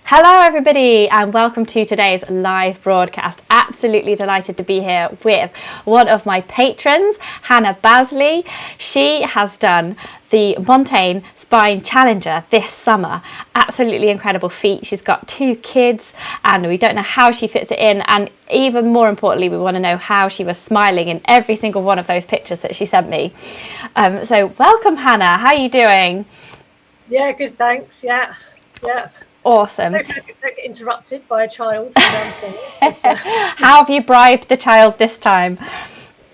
Hello everybody and welcome to today's live broadcast. Absolutely delighted to be here with one of my patrons, Hannah Bazley. She has done the Montane Spine Challenger this summer. Absolutely incredible feat. She's got 2 kids and we don't know how she fits it in, and even more importantly we want to know how she was smiling in every single one of those pictures that she sent me. So welcome Hannah, how are you doing? Yeah, good, thanks. Yeah. Awesome. Don't get interrupted by a child from downstairs. But, how have you bribed the child this time?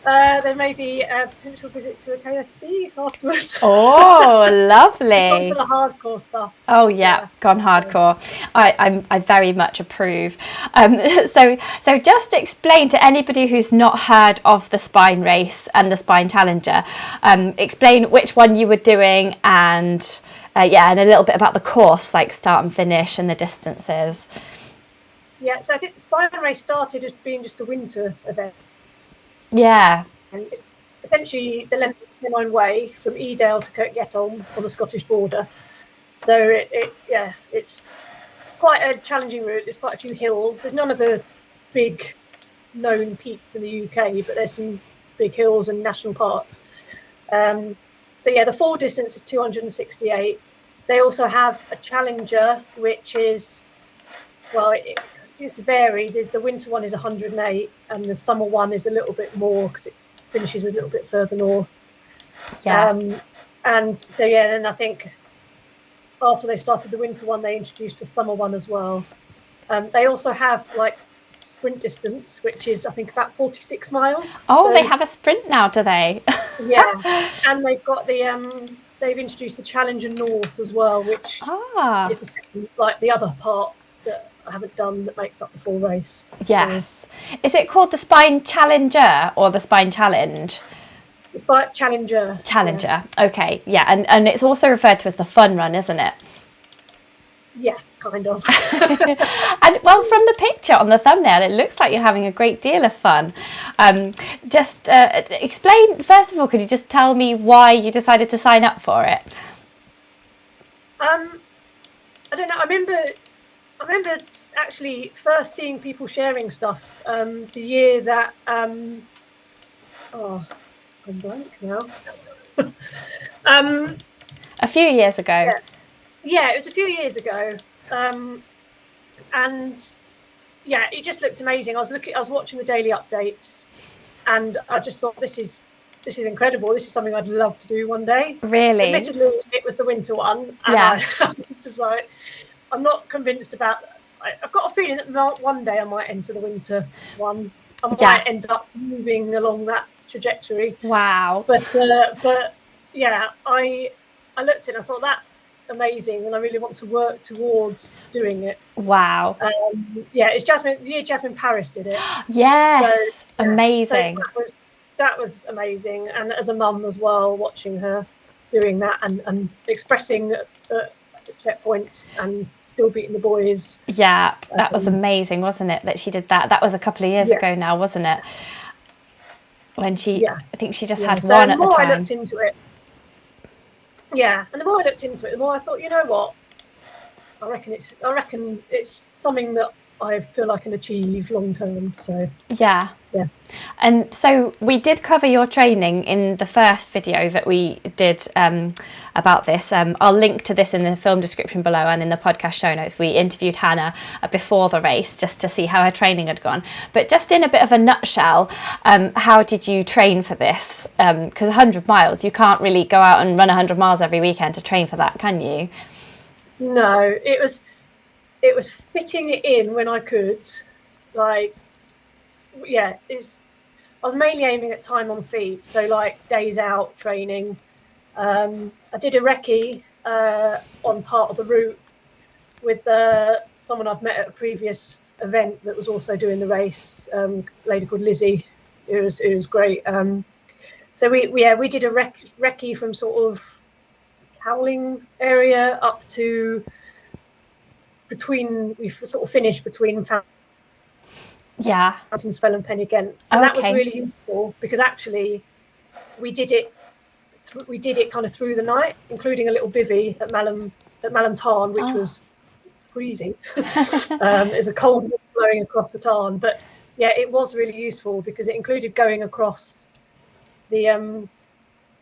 There may be a potential visit to a KFC afterwards. Oh, lovely. For the hardcore stuff. Oh yeah, gone hardcore. I very much approve. So just explain to anybody who's not heard of the Spine Race and the Spine Challenger. Explain which one you were doing and and a little bit about the course, like start and finish and the distances. Yeah, so I think the Spine Race started as being just a winter event. Yeah. And it's essentially the length of the Pennine Way from Edale to Kirkgetholm on the Scottish border. So it's quite a challenging route. There's quite a few hills. There's none of the big known peaks in the UK, but there's some big hills and national parks. So yeah, the full distance is 268. They also have a Challenger, which is, well, it seems to vary. The winter one is 108 and the summer one is a little bit more because it finishes a little bit further north. Yeah. And so, yeah, then I think after they started the winter one, they introduced a summer one as well. They also have like sprint distance, which is I think about 46 miles. Oh, so they have a sprint now, do they? Yeah, and they've got the they've introduced the Challenger North as well, which is like the other part that I haven't done that makes up the full race. Yes. So, is it called the Spine Challenger or the Spine Challenge? The Spine Challenger. Challenger. Yeah. Okay. Yeah, and it's also referred to as the fun run, isn't it? Yeah, kind of. And well, from the picture on the thumbnail, it looks like you're having a great deal of fun. Just explain, first of all, could you just tell me why you decided to sign up for it? I don't know. I remember actually first seeing people sharing stuff the year that I'm blank now. A few years ago. Yeah, it was a few years ago, and yeah, it just looked amazing. I was watching the daily updates, and I just thought this is incredible. This is something I'd love to do one day. Really? Admittedly, it was the winter one, and it's just like I'm not convinced about. I've got a feeling that one day I might enter the winter one. I might end up moving along that trajectory. Wow. But yeah, I looked at it and I thought that's amazing and I really want to work towards doing it. Wow. Yeah, it's Jasmine Paris did it. Yes. So, amazing. So that was amazing, and as a mum as well, watching her doing that and expressing checkpoints and still beating the boys. Yeah, that was amazing, wasn't it, that she did that? That was a couple of years ago now, wasn't it? When she, I think she just had one at the time. The more I looked into it, and the more I looked into it, the more I thought, you know what, I reckon it's something that I feel I can achieve long term. So yeah. And so we did cover your training in the first video that we did about this. I'll link to this in the film description below and in the podcast show notes. We interviewed Hannah before the race just to see how her training had gone. But just in a bit of a nutshell, how did you train for this? Because 100 miles, you can't really go out and run 100 miles every weekend to train for that, can you? No, it was fitting it in when I could. Like, yeah, I was mainly aiming at time on feet, so like days out training. I did a recce on part of the route with someone I've met at a previous event that was also doing the race, a lady called Lizzie. It was great. So we did a recce from sort of Cowling area up to we sort of finished between Montane Spine and Pen Ghent, and that was really useful because actually we did it kind of through the night, including a little bivvy at Montane, which was freezing. There's a cold wind blowing across the tarn, but yeah, it was really useful because it included going across the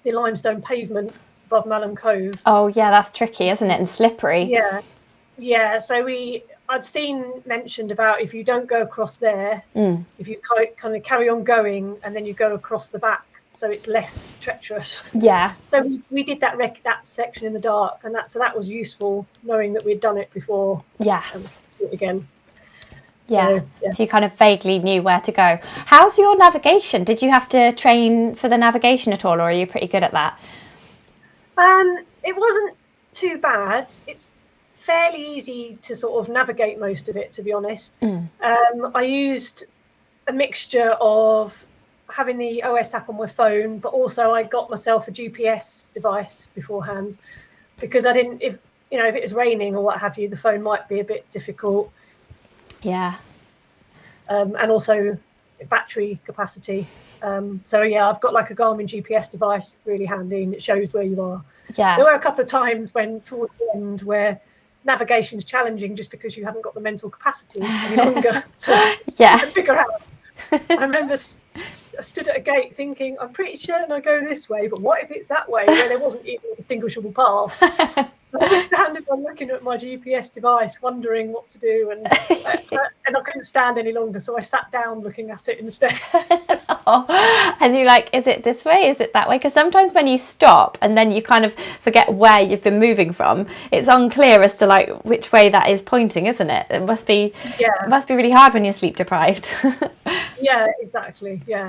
limestone pavement above Malham Cove. Oh yeah, that's tricky, isn't it? And slippery. Yeah. So I'd seen mentioned about if you don't go across there, if you kind of carry on going and then you go across the back, so it's less treacherous. Yeah. So we did that section in the dark, and that was useful, knowing that we'd done it before. Yes. Do it again. Yeah. So you kind of vaguely knew where to go. How's your navigation? Did you have to train for the navigation at all, or are you pretty good at that? It wasn't too bad. It's fairly easy to sort of navigate most of it, to be honest. I used a mixture of having the OS app on my phone, but also I got myself a GPS device beforehand, because I didn't, if it was raining or what have you, the phone might be a bit difficult. Yeah. And also battery capacity. So yeah, I've got like a Garmin GPS device, really handy, and it shows where you are. Yeah. There were a couple of times towards the end where navigation's challenging just because you haven't got the mental capacity any longer to figure out. I remember I stood at a gate thinking, I'm pretty certain I go this way, but what if it's that way, where there wasn't even a distinguishable path? I was standing there looking at my GPS device, wondering what to do, and I couldn't stand any longer, so I sat down looking at it instead. And you're like, is it this way? Is it that way? Because sometimes when you stop and then you kind of forget where you've been moving from, it's unclear as to like which way that is pointing, isn't it? It must be really hard when you're sleep deprived. Yeah, exactly. Yeah.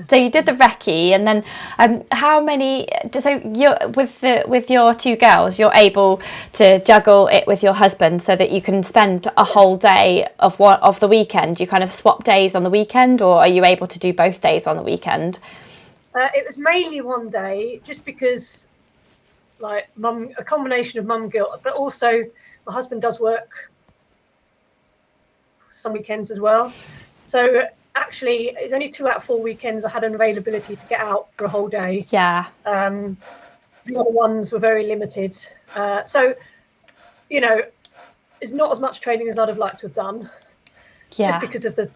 So you did the recce, and then how many? So you're with your two girls, you're able to juggle it with your husband so that you can spend a whole day of the weekend. You kind of swap days on the weekend, or are you able to do both days on the weekend? It was mainly one day, just because, like, a combination of mum guilt, but also my husband does work some weekends as well. So actually, it's only 2 out of 4 weekends I had an availability to get out for a whole day. Yeah. The other ones were very limited. So, it's not as much training as I'd have liked to have done. Yeah. Just because of the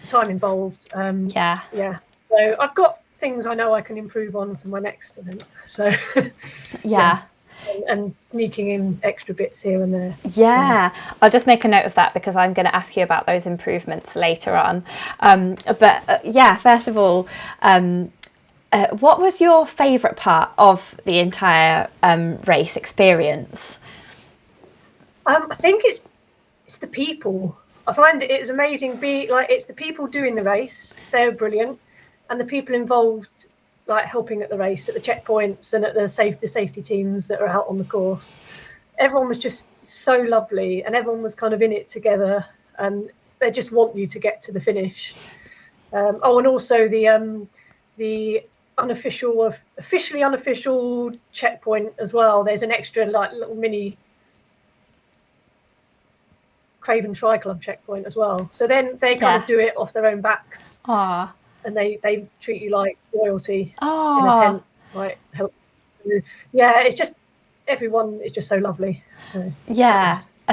time involved. Yeah. So I've got things I know I can improve on for my next event. So yeah. And sneaking in extra bits here and there. Yeah, I'll just make a note of that because I'm going to ask you about those improvements later on. But first of all, what was your favourite part of the entire race experience? I think it's the people. I find it was amazing. It's the people doing the race; they're brilliant, and the people involved, like helping at the race, at the checkpoints, and at the safety teams that are out on the course. Everyone was just so lovely, and everyone was kind of in it together, and they just want you to get to the finish. And also the officially unofficial checkpoint as well. There's an extra like little mini Craven Tri-Club checkpoint as well. So then they kind of do it off their own backs. Aww. And they treat you like royalty in Aww. a tent, like help. So, yeah, it's just everyone is just so lovely. So,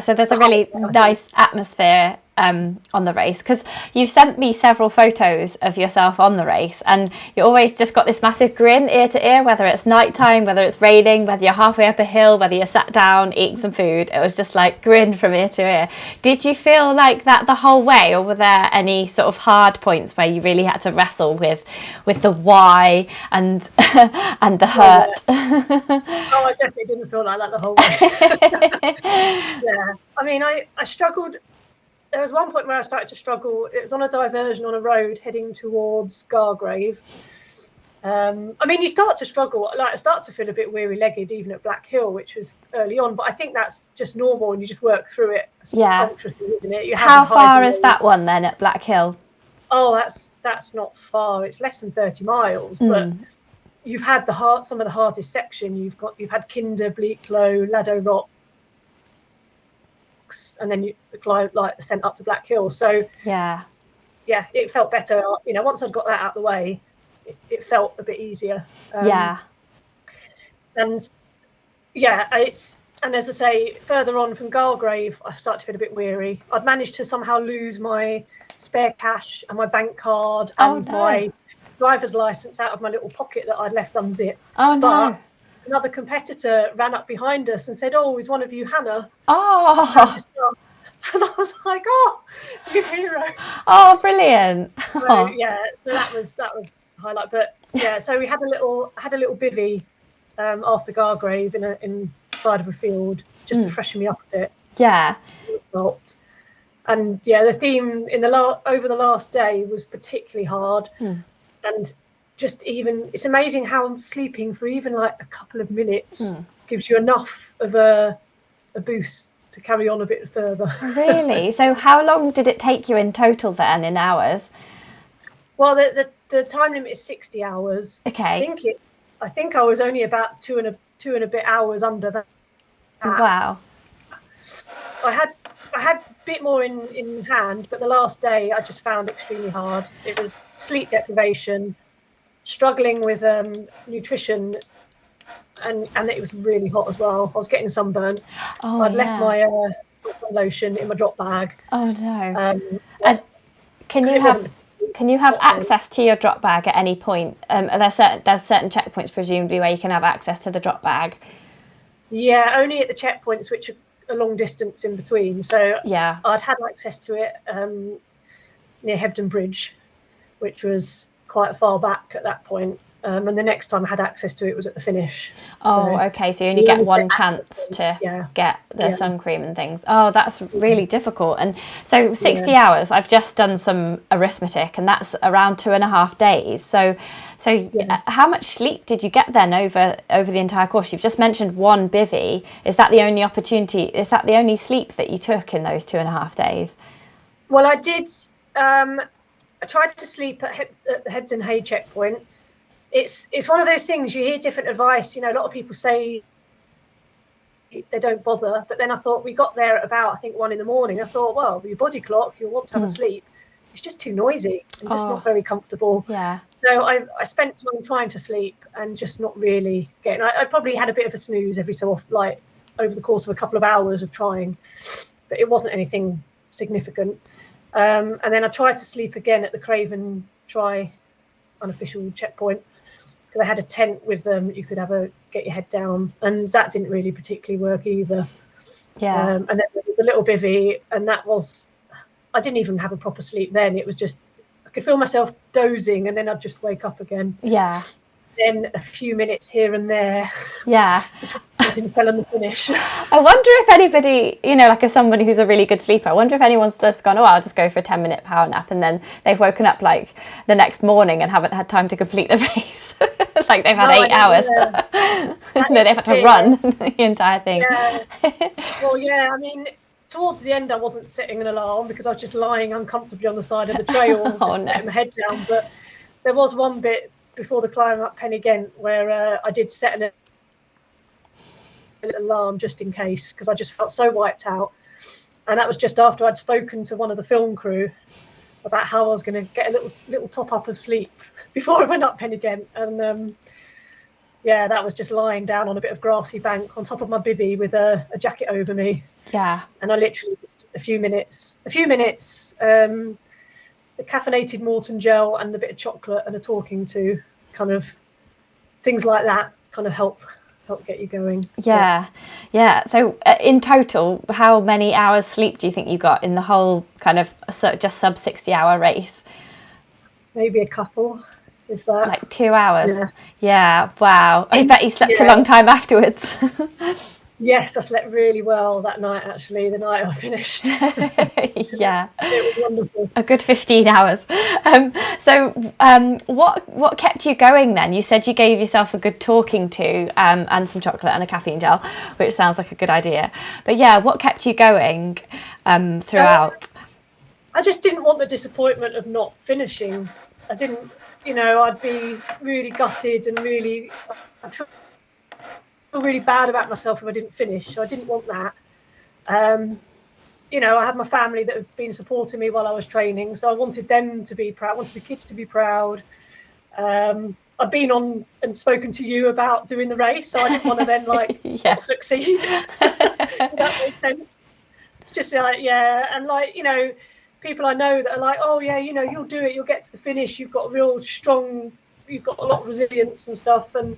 so there's a really nice atmosphere on the race, because you've sent me several photos of yourself on the race, and you always just got this massive grin ear to ear, whether it's nighttime, whether it's raining, whether you're halfway up a hill, whether you're sat down eating some food. It was just like grin from ear to ear. Did you feel like that the whole way, or were there any sort of hard points where you really had to wrestle with the why and and the hurt? Oh, I definitely didn't feel like that the whole way. Yeah, I mean, I struggled. There was one point where I started to struggle. It was on a diversion on a road heading towards Gargrave. I mean, you start to struggle. Like, I start to feel a bit weary-legged even at Black Hill, which was early on. But I think that's just normal, and you just work through it. It's ultra through, isn't it? How far is that one then at Black Hill? Oh, that's not far. It's less than 30 miles, but you've had some of the hardest section. You've had Kinder, Bleaklow, Laddo Rock, and then you climb like ascent up to Black Hill. So yeah, it felt better. Once I'd got that out of the way, it felt a bit easier. And And as I say, further on from Gargrave, I started to feel a bit weary. I'd managed to somehow lose my spare cash and my bank card and my driver's license out of my little pocket that I'd left unzipped. But another competitor ran up behind us and said, "Oh, is one of you Hannah?" And I was like, "Oh, you hero!" Oh, brilliant! So, yeah, so that was a highlight. But yeah, so we had a little bivvy after Gargrave in side of a field just to freshen me up a bit. Yeah. And yeah, the theme in over the last day was particularly hard, and just even it's amazing how sleeping for even like a couple of minutes gives you enough of a boost to carry on a bit further. Really? So how long did it take you in total then, in hours? Well, the time limit is 60 hours. Okay. I think I was only about two and a bit hours under that. Wow. I had a bit more in hand, but the last day I just found extremely hard. It was sleep deprivation, struggling with nutrition, and it was really hot as well. I was getting sunburnt. I'd left my lotion in my drop bag. Oh no. And can you have access to your drop bag at any point? There's certain checkpoints presumably where you can have access to the drop bag. Yeah, only at the checkpoints, which are a long distance in between. So yeah, I'd had access to it near Hebden Bridge, which was quite far back at that point. And the next time I had access to it was at the finish. Okay. So you only get one chance to get the sun cream and things. Oh, that's really difficult. And so 60 hours, I've just done some arithmetic, and that's around 2.5 days. So how much sleep did you get then over the entire course? You've just mentioned one bivvy. Is that the only opportunity? Is that the only sleep that you took in those 2.5 days? Well, I did. I tried to sleep at the Hebden Hay checkpoint. It's one of those things, you hear different advice. You know, a lot of people say they don't bother, but then I thought, we got there at about, I think, 1 a.m. I thought, well, with your body clock, you'll want to have a sleep. It's just too noisy and just not very comfortable. Yeah. So I spent time trying to sleep and just not really getting. I probably had a bit of a snooze every so often, like over the course of a couple of hours of trying, but it wasn't anything significant. And then I tried to sleep again at the Craven Try unofficial checkpoint, because I had a tent with them. You could get your head down, and that didn't really particularly work either. Yeah. And then there was a little bivvy, and I didn't even have a proper sleep then. It was just, I could feel myself dozing, and then I'd just wake up again. Yeah. Then a few minutes here and there. Yeah. Didn't spell on the finish. I wonder if anybody, like as somebody who's a really good sleeper, I wonder if anyone's just gone, I'll just go for a 10-minute power nap, and then they've woken up like the next morning and haven't had time to complete the race. Like they've had 8 hours. No, they've had to run the entire thing. Yeah. Well, yeah, I mean, towards the end I wasn't setting an alarm because I was just lying uncomfortably on the side of the trail, letting my head down. But there was one bit before the climb up Pen y Ghent where I did set an alarm just in case, because I just felt so wiped out. And that was just after I'd spoken to one of the film crew about how I was going to get a little top up of sleep before I went up Pen y Ghent. And that was just lying down on a bit of grassy bank on top of my bivvy with a jacket over me. Yeah. And I literally just a few minutes, the caffeinated Morton gel and a bit of chocolate and a talking to, kind of things like that kind of help get you going. Yeah. So in total, how many hours sleep do you think you got in the whole kind of just sub 60-hour race? Maybe a couple, if that. Like 2 hours. Yeah. Wow. I bet you slept a long time afterwards. Yes, I slept really well that night, actually, the night I finished. Yeah. It was wonderful. A good 15 hours. What kept you going then? You said you gave yourself a good talking to and some chocolate and a caffeine gel, which sounds like a good idea. But yeah, what kept you going throughout? I just didn't want the disappointment of not finishing. I didn't, I'd be really gutted and really... I'd feel really bad about myself if I didn't finish, so I didn't want that. I had my family that had been supporting me while I was training, so I wanted them to be proud. I wanted the kids to be proud. I've been on and spoken to you about doing the race, so I didn't want to then like not succeed. That makes sense. It's just like, yeah, and like, you know, people I know that are like, oh yeah, you know, you'll do it, you'll get to the finish, you've got a real strong, you've got a lot of resilience and stuff. And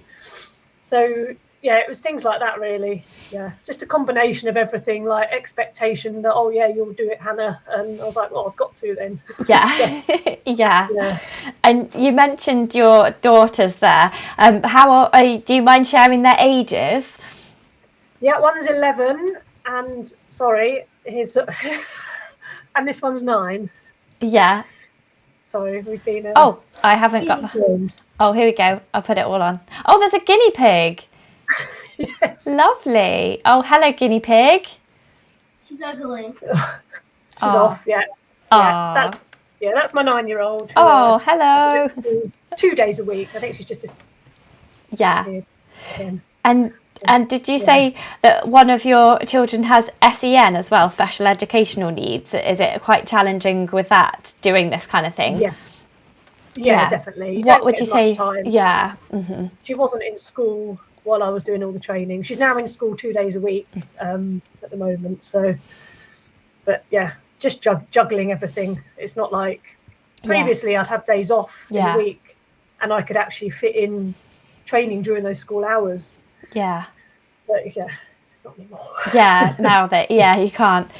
so yeah, it was things like that really. Yeah, just a combination of everything, like expectation that, oh yeah, you'll do it, Hannah. And I was like, well, I've got to then. Yeah. So, yeah. And you mentioned your daughters there. How do you mind sharing their ages? Yeah, one's 11 and sorry, his and this one's 9. Yeah. Sorry, we've been oh, I haven't got that. Oh, here we go. I'll put it all on. Oh, there's a guinea pig. Yes. Lovely. Oh, hello, guinea pig. She's ugly. She's off, yeah. That's my 9-year-old. Oh, hello. 2 days a week. I think she's just yeah. And did you say that one of your children has SEN as well, special educational needs? Is it quite challenging with that, doing this kind of thing? Yeah, definitely. What would you say? Time. Yeah. Mm-hmm. She wasn't in school while I was doing all the training. She's now in school 2 days a week at the moment. So, but yeah, just juggling everything. It's not like previously I'd have days off in a week and I could actually fit in training during those school hours. Yeah. But yeah, not anymore. Yeah, now that you can't.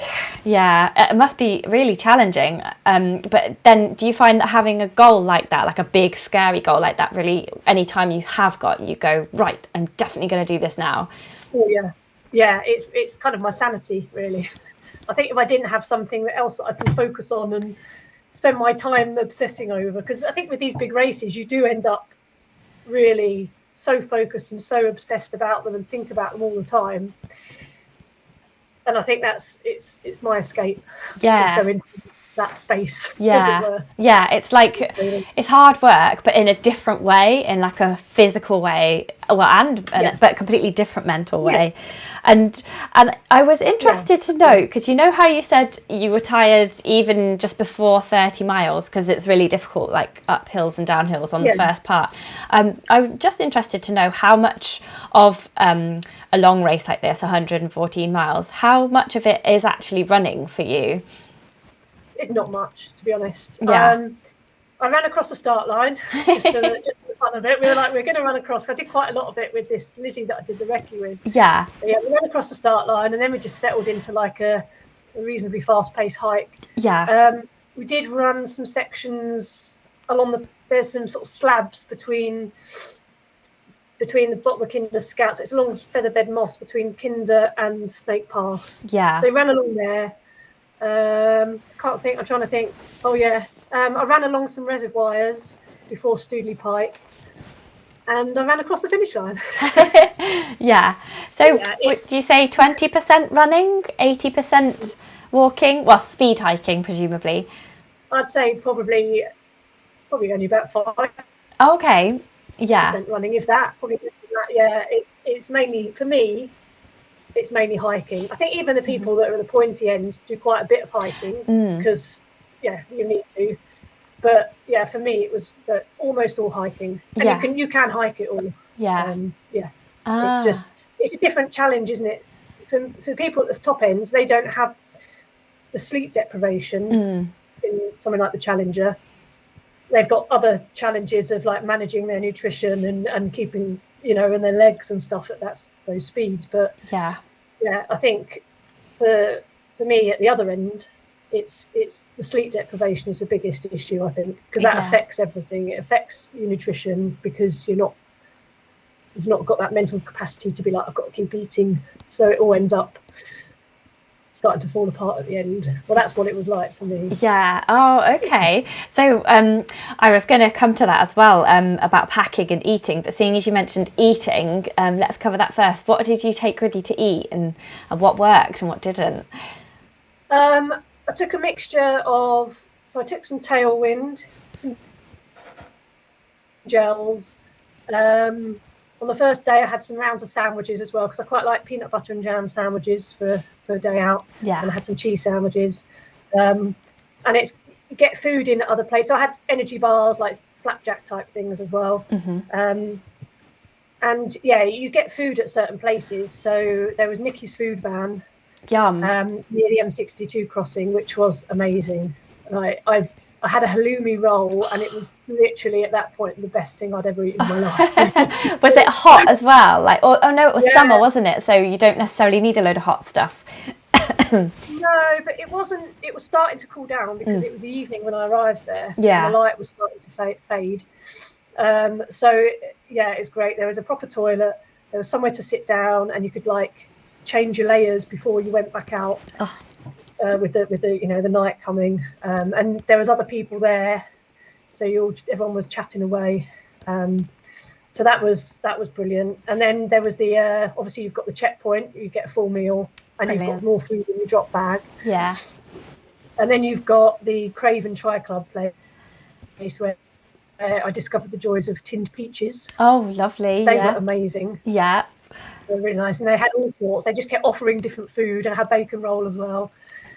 Yeah, it must be really challenging. But then do you find that having a goal like that, like a big scary goal like that, really anytime you have got, you go, right, I'm definitely going to do this now? Oh yeah, it's kind of my sanity really. I think if I didn't have something else that I can focus on and spend my time obsessing over, because I think with these big races you do end up really so focused and so obsessed about them and think about them all the time, and I think it's my escape to go into that space, as it were. It's like it's hard work but in a different way, in like a physical way, but completely different mental way. And I was interested to know, because you know how you said you were tired even just before 30 miles because it's really difficult, like up hills and down hills on the first part. I'm just interested to know how much of a long race like this, 114 miles, how much of it is actually running for you? Not much, to be honest. I ran across the start line just for the fun of it. We were like, we're going to run across. I did quite a lot of it with this Lizzie that I did the recce with. Yeah. So yeah, we ran across the start line and then we just settled into like a reasonably fast-paced hike. Yeah. We did run some sections along there's some sort of slabs between the bottom of Kinder Scouts. It's along Featherbed Moss between Kinder and Snake Pass. Yeah. So we ran along there. I'm trying to think. Oh yeah. I ran along some reservoirs before Stoodley Pike and I ran across the finish line. Yeah. So would you say 20% running, 80% walking? Well, speed hiking, presumably. I'd say probably only about 5%. Okay. Yeah. Running, if that. Probably less than that. Yeah. It's mainly, for me, it's mainly hiking. I think even the people that are at the pointy end do quite a bit of hiking because you need to. But yeah, for me it was almost all hiking, and you can hike it all. It's a different challenge, isn't it? For people at the top end, they don't have the sleep deprivation in something like the Challenger. They've got other challenges of like managing their nutrition and keeping, and their legs and stuff at those speeds. But I think for me at the other end, it's the sleep deprivation is the biggest issue, I think, because that affects everything. It affects your nutrition because you've not got that mental capacity to be like, I've got to keep eating, so it all ends up starting to fall apart at the end. Well, that's what it was like for me. Okay. So I was going to come to that as well, about packing and eating, but seeing as you mentioned eating, let's cover that first. What did you take with you to eat, and what worked and what didn't? I took a mixture of, so I took some Tailwind, some gels. On the first day I had some rounds of sandwiches as well, because I quite like peanut butter and jam sandwiches for a day out. And I had some cheese sandwiches. And it's get food in at other places. So I had energy bars like flapjack type things as well. Mm-hmm. And yeah, you get food at certain places. So there was Nikki's food van Yum. near the M62 crossing, which was amazing. I had a halloumi roll, and it was literally at that point the best thing I'd ever eaten in my life. Was it hot as well? Like, oh no, it was Yeah. summer, wasn't it? So you don't necessarily need a load of hot stuff. No, but it wasn't. It was starting to cool down because it was the evening when I arrived there. Yeah. And the light was starting to fade. So yeah, it's great. There was a proper toilet. There was somewhere to sit down, and you could like change your layers before you went back out. Oh. With the the night coming, and there was other people there, so everyone was chatting away. So that was brilliant. And then there was the obviously you've got the checkpoint. You get a full meal, and Brilliant. you've got more food in your drop bag. Yeah. And then you've got the Craven Tri Club place where I discovered the joys of tinned peaches. Oh, lovely. They yeah. were amazing. Yeah. They were really nice, and they had all sorts. They just kept offering different food, and had bacon roll as well.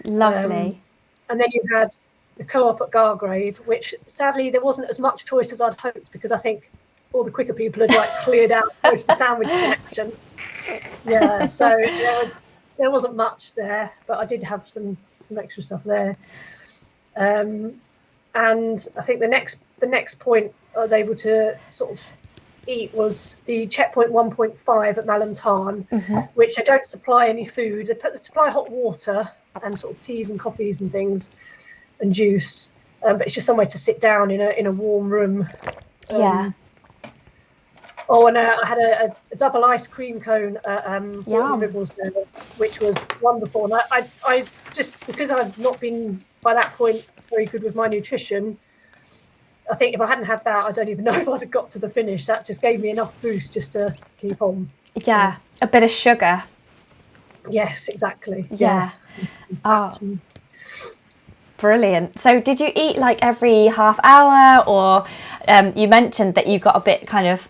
Lovely. And then you had the co-op at Gargrave, which sadly there wasn't as much choice as I'd hoped, because I think all the quicker people had like cleared out most of the sandwich selection. Yeah, so there wasn't much there, but I did have some extra stuff there. And I think the next point I was able to sort of eat was the checkpoint 1.5 at Montane, which they don't supply any food. They supply hot water and sort of teas and coffees and things and juice, but it's just somewhere to sit down in a warm room. Yeah. Oh, and I had a double ice cream cone at Ribblesdale, which was wonderful. And I just, because I've not been by that point very good with my nutrition, I think if I hadn't had that, I don't even know if I'd have got to the finish. That just gave me enough boost just to keep on. Yeah. A bit of sugar. Yes, exactly. Yeah. Oh, Yeah. brilliant. So did you eat like every half hour, or you mentioned that you got a bit kind of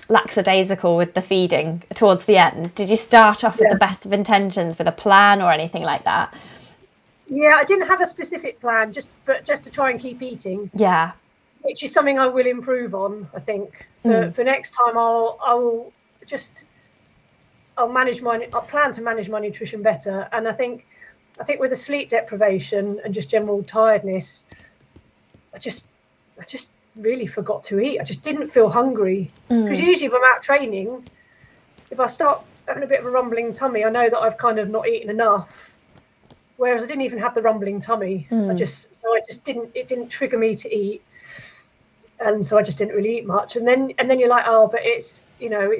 lackadaisical with the feeding towards the end. Did you start off with the best of intentions with a plan or anything like that? Yeah, I didn't have a specific plan, just to try and keep eating. Yeah. Which is something I will improve on, I think. For next time, I'll plan to manage my nutrition better. And I think with the sleep deprivation and just general tiredness, I just really forgot to eat. I just didn't feel hungry, because usually if I'm out training, if I start having a bit of a rumbling tummy, I know that I've kind of not eaten enough. Whereas I didn't even have the rumbling tummy. It didn't trigger me to eat. And so I just didn't really eat much. And then you're like, oh, but it's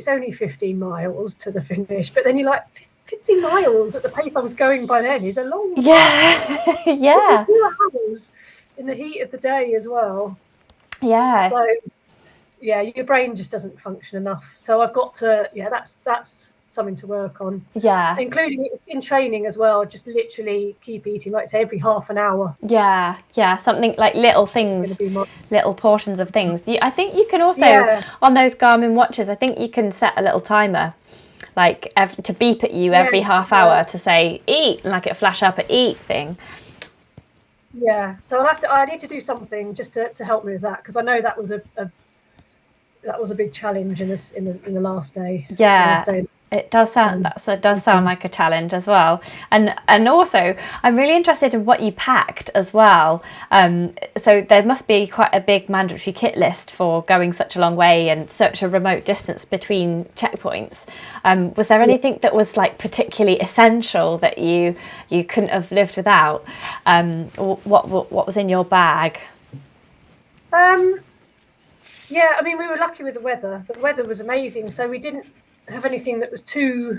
only 15 miles to the finish. But then you're like, 15 miles at the pace I was going by then is a long time. Yeah. Yeah. It's 4 hours in the heat of the day as well. Yeah. So yeah, your brain just doesn't function enough. So I've got to, that's something to work on. Yeah. Including in training as well, just literally keep eating, like say every half an hour. Yeah. Something like little things, little portions of things. I think you can also, on those Garmin watches, I think you can set a little timer, like to beep at you every half hour to say eat, and like it flash up a eat thing. Yeah, so I need to do something just to help me with that, because I know that was a big challenge in the last day. Yeah. It does sound like a challenge as well, and also I'm really interested in what you packed as well. So there must be quite a big mandatory kit list for going such a long way and such a remote distance between checkpoints. Was there anything that was like particularly essential that you couldn't have lived without? What was in your bag? Yeah, I mean, we were lucky with the weather. The weather was amazing, so we didn't have anything that was too,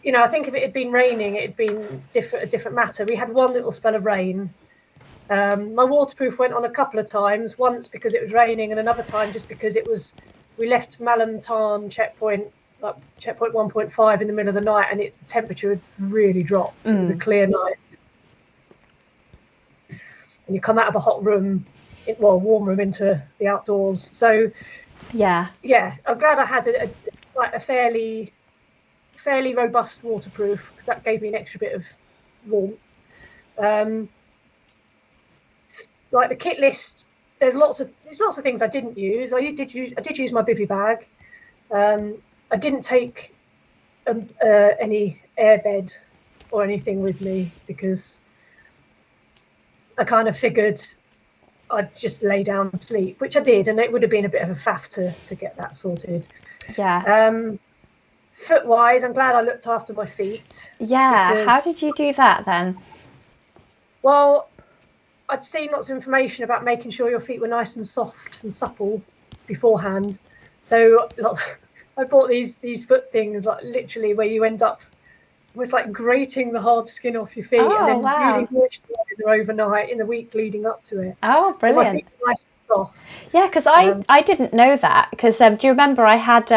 I think if it had been raining, it'd been a different matter. We had one little spell of rain. My waterproof went on a couple of times, once because it was raining and another time just because we left Montane checkpoint 1.5 in the middle of the night, and the temperature had really dropped. It was a clear night. And you come out of a hot room, warm room, into the outdoors. So yeah, I'm glad I had a fairly robust waterproof, because that gave me an extra bit of warmth. Like the kit list there's lots of things I didn't use. I did use my bivy bag. I didn't take any airbed or anything with me because I kind of figured I'd just lay down and sleep, which I did, and it would have been a bit of a faff to get that sorted. Yeah. Foot wise, I'm glad I looked after my feet. Yeah. How did you do that then? Well, I'd seen lots of information about making sure your feet were nice and soft and supple beforehand. So I bought these foot things, like literally where you end up was like grating the hard skin off your feet and then using moisturiser overnight in the week leading up to it. Oh, brilliant. So my feet were nice and soft. Yeah, because I didn't know that, because do you remember I had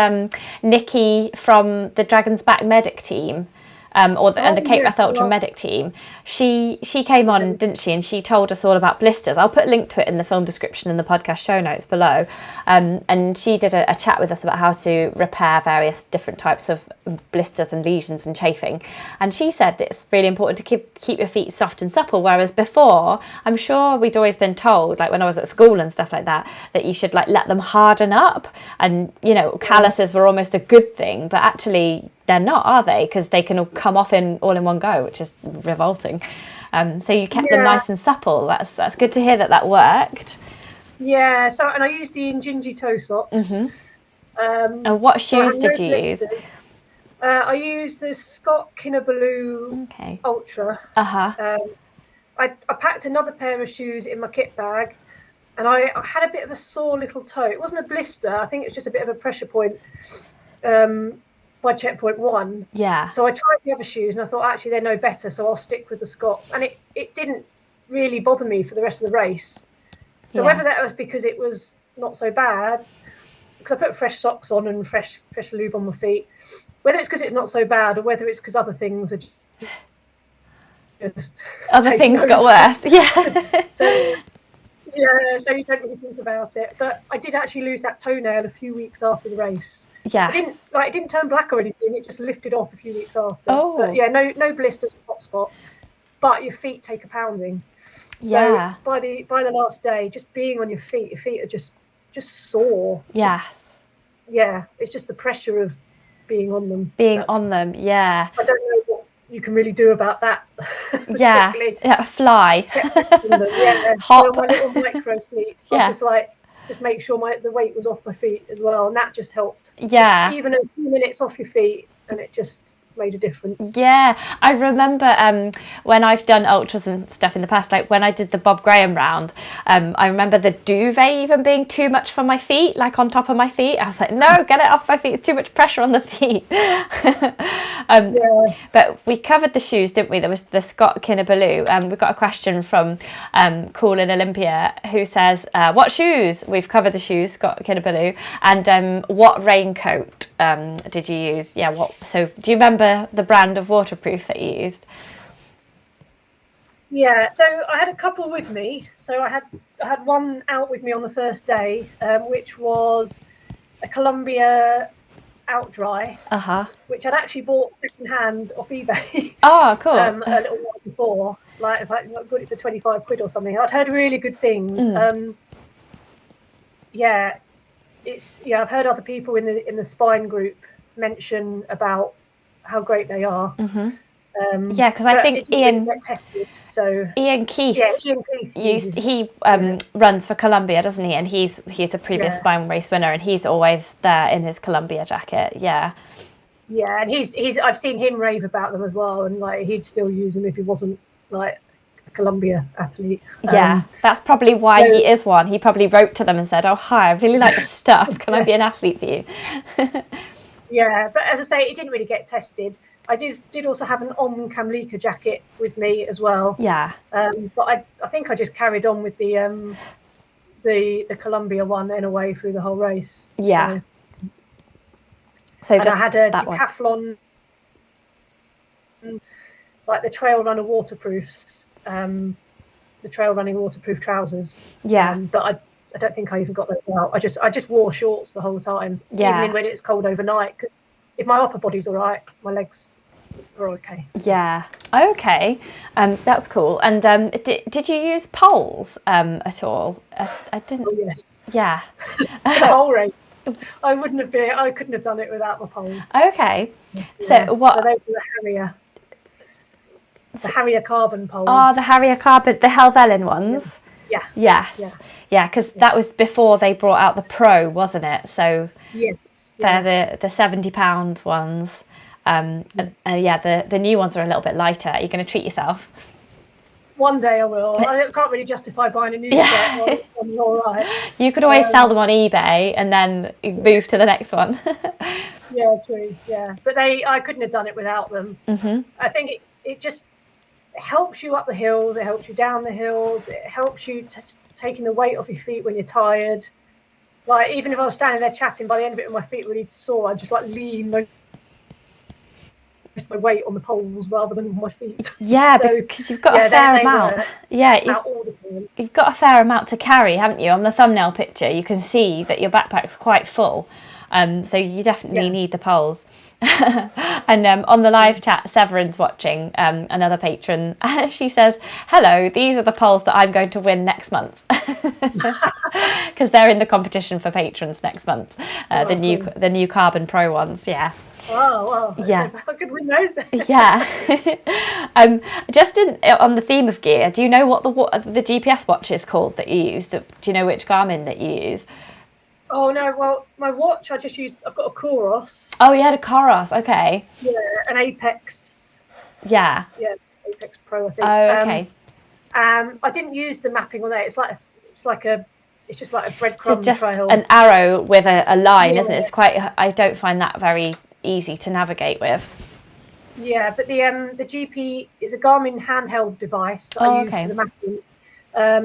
Nikki from the Dragon's Back medic team, and the Cape Wrath Ultra medic team. She came on, didn't she? And she told us all about blisters. I'll put a link to it in the film description and the podcast show notes below. And she did a chat with us about how to repair various different types of blisters and lesions and chafing. And she said that it's really important to keep your feet soft and supple. Whereas before, I'm sure we'd always been told, like when I was at school and stuff like that you should like let them harden up. And, you know, calluses were almost a good thing, but actually they're not, are they? Because they can all come off all in one go, which is revolting. So you kept them nice and supple. That's good to hear that worked. Yeah. So, and I used the Injinji toe socks. And what shoes did you use? I used the Scott Kinabalu Ultra. I packed another pair of shoes in my kit bag, and I had a bit of a sore little toe. It wasn't a blister. I think it was just a bit of a pressure point. By checkpoint 1. Yeah. So I tried the other shoes and I thought actually they're no better, so I'll stick with the Scots. And it didn't really bother me for the rest of the race. So whether that was because it was not so bad, because I put fresh socks on and fresh lube on my feet, whether it's because it's not so bad or whether it's because other things are just other things got worse. Yeah. So you don't really think about it. But I did actually lose that toenail a few weeks after the race. Yeah. It didn't turn black or anything. It just lifted off a few weeks after. Oh. But yeah, no blisters or hot spots. But your feet take a pounding. So by the last day, just being on your feet are just sore. Yes. Yeah. It's just the pressure of being on them. Yeah. I don't know what you can really do about that. Yeah. Fly. Hop. So my little micro sleep. Just make sure the weight was off my feet as well, and that just helped. Yeah. Even a few minutes off your feet, and it just made a difference. Yeah, I remember when I've done ultras and stuff in the past, like when I did the Bob Graham round, I remember the duvet even being too much for my feet, like on top of my feet. I was like, no, get it off my feet, it's too much pressure on the feet. But we covered the shoes, didn't we? There was the Scott Kinabalu. We've got a question from Cool in Olympia who says, what shoes? We've covered the shoes, Scott Kinabalu. And what raincoat did you use? So do you remember the brand of waterproof that you used? Yeah, so I had a couple with me. So I had one out with me on the first day, which was a Columbia Outdry, which I'd actually bought secondhand off eBay. Oh, cool. A little while before, like if I got it for 25 quid or something. I'd heard really good things. I've heard other people in the spine group mention about how great they are. Because I think Ian Keith runs for Columbia, doesn't he? And he's a previous spine race winner, and he's always there in his Columbia jacket. And I've seen him rave about them as well, and like he'd still use them if he wasn't like a Columbia athlete. That's probably why he is one. He probably wrote to them and said, oh hi, I really like this stuff, can I be an athlete for you? But as I say, it didn't really get tested. I did also have an Kamlika jacket with me as well. But I think I just carried on with the Columbia one in a way through the whole race. So I had a Decathlon, like the trail runner waterproofs, the trail running waterproof trousers. But I don't think I even got those out. I just wore shorts the whole time, even when it's cold overnight. Cause if my upper body's all right, my legs we're okay. Yeah. Okay. That's cool. And did you use poles at all? I didn't. Oh, yes. Yeah. For the whole race. I couldn't have done it without my poles. Okay. Yeah. So what? So those are the Harrier carbon poles. Oh, the Harrier carbon, the Helvellyn ones. Yeah. Yes. Yeah, because that was before they brought out the Pro, wasn't it? So yes. they're the £70 ones. The new ones are a little bit lighter. Are you going to treat yourself? One day I will. I can't really justify buying a new set. I'm all right. You could always sell them on eBay and then move to the next one. Yeah, true. Yeah, but I couldn't have done it without them. Mm-hmm. I think it just helps you up the hills. It helps you down the hills. It helps you taking the weight off your feet when you're tired. Like even if I was standing there chatting, by the end of it, my feet were really sore. I'd just like lean my weight on the poles rather than on my feet. Yeah, so, because you've got a fair amount. All the time. You've got a fair amount to carry, haven't you? On the thumbnail picture, you can see that your backpack's quite full. So you definitely need the poles. And on the live chat, Severin's watching, another patron. She says, "Hello, these are the poles that I'm going to win next month," because they're in the competition for patrons next month. The new Carbon Pro ones, yeah. Oh, wow. Yeah. I could win those. Yeah. Just on the theme of gear, do you know what the GPS watch is called that you use? Do you know which Garmin that you use? Oh no, well my watch I've got a Coros. Oh, you had a Coros, okay. Yeah, an Apex. Yeah. Yeah, Apex Pro I think. Oh, okay. I didn't use the mapping on there. It's just like a breadcrumb trail. An arrow with a line, isn't it? It's I don't find that very easy to navigate with. Yeah, but the GP is a Garmin handheld device that I used for the mapping.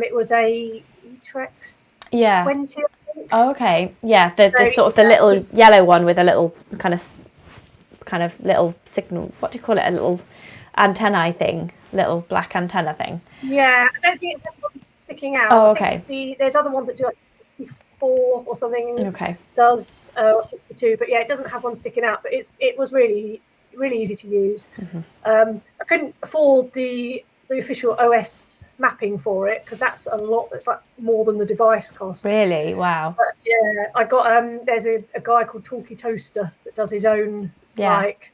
It was a Etrex 20. Oh, okay. Yeah, the sort of the little yellow one with a little kind of little signal. What do you call it? A little antennae thing, little black antenna thing. Yeah, I don't think it has one sticking out. Oh, okay. I think there's other ones that do like 64 or something. Okay. Does or 62, but yeah, it doesn't have one sticking out. But it was really easy to use. Mm-hmm. I couldn't afford the official OS mapping for it because that's a lot. That's like more than the device costs. Really? Wow. But yeah, I got there's a guy called Talkie Toaster that does his own like